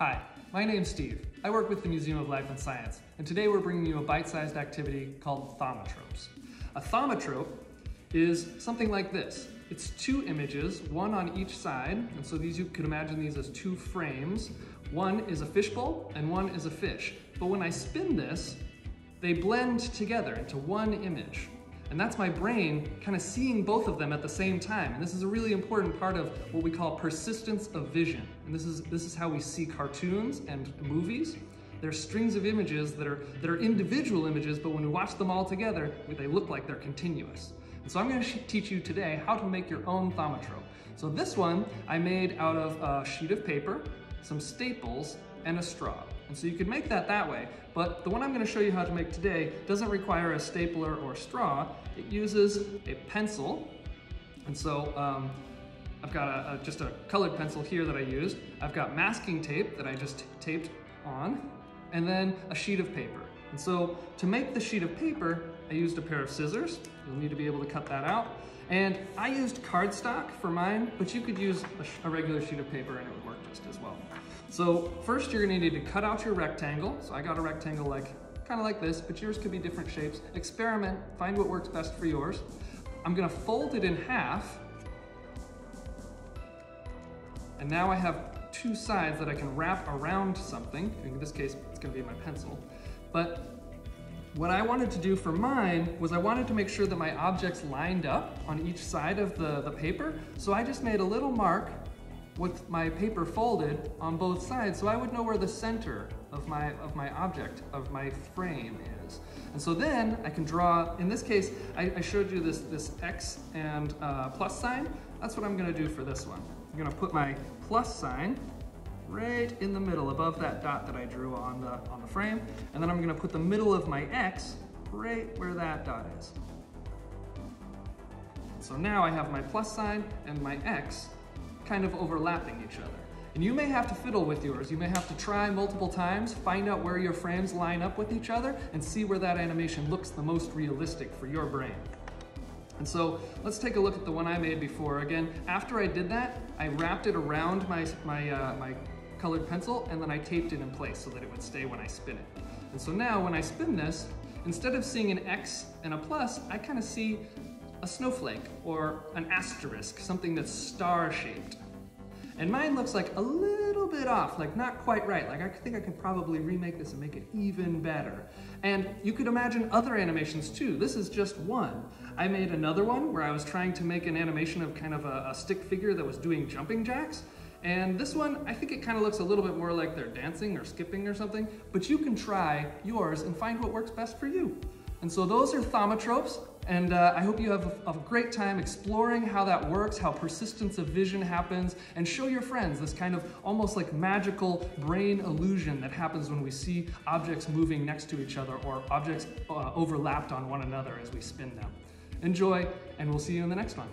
Hi, my name's Steve. I work with the Museum of Life and Science, and today we're bringing you a bite-sized activity called Thaumatropes. A thaumatrope is something like this. It's two images, one on each side, and so you could imagine these as two frames. One is a fishbowl and one is a fish. But when I spin this, they blend together into one image. And that's my brain kind of seeing both of them at the same time. And this is a really important part of what we call persistence of vision. And this is how we see cartoons and movies. They're strings of images that are individual images, but when we watch them all together, they look like they're continuous. And so I'm going to teach you today how to make your own thaumatrope. So this one I made out of a sheet of paper, some staples, and a straw. And so you could make that way, but the one I'm going to show you how to make today doesn't require a stapler or straw. It uses a pencil. And so I've got just a colored pencil here that I used. I've got masking tape that I just taped on, and then a sheet of paper. And so to make the sheet of paper, I used a pair of scissors. You'll need to be able to cut that out. And I used cardstock for mine, but you could use a regular sheet of paper and it would work just as well. So first you're gonna need to cut out your rectangle. So I got a rectangle kind of like this, but yours could be different shapes. Experiment, find what works best for yours. I'm gonna fold it in half. And now I have two sides that I can wrap around something. In this case, it's gonna be my pencil. But what I wanted to do for mine was I wanted to make sure that my objects lined up on each side of the paper. So I just made a little mark with my paper folded on both sides so I would know where the center of my object, of my frame is. And so then I can draw, in this case, I showed you this X and plus sign. That's what I'm gonna do for this one. I'm gonna put my plus sign right in the middle above that dot that I drew on the frame, and then I'm gonna put the middle of my X right where that dot is. So now I have my plus sign and my X kind of overlapping each other. And you may have to fiddle with yours. You may have to try multiple times, find out where your frames line up with each other, and see where that animation looks the most realistic for your brain. And so let's take a look at the one I made before. Again, after I did that, I wrapped it around my colored pencil, and then I taped it in place so that it would stay when I spin it. And so now when I spin this, instead of seeing an X and a plus, I kind of see a snowflake or an asterisk, something that's star-shaped. And mine looks like a little bit off, like not quite right. Like I think I could probably remake this and make it even better. And you could imagine other animations too. This is just one. I made another one where I was trying to make an animation of kind of a stick figure that was doing jumping jacks. And this one, I think it kind of looks a little bit more like they're dancing or skipping or something, but you can try yours and find what works best for you. And so those are thaumatropes, and I hope you have a great time exploring how that works, how persistence of vision happens, and show your friends this kind of almost like magical brain illusion that happens when we see objects moving next to each other or objects overlapped on one another as we spin them. Enjoy, and we'll see you in the next one.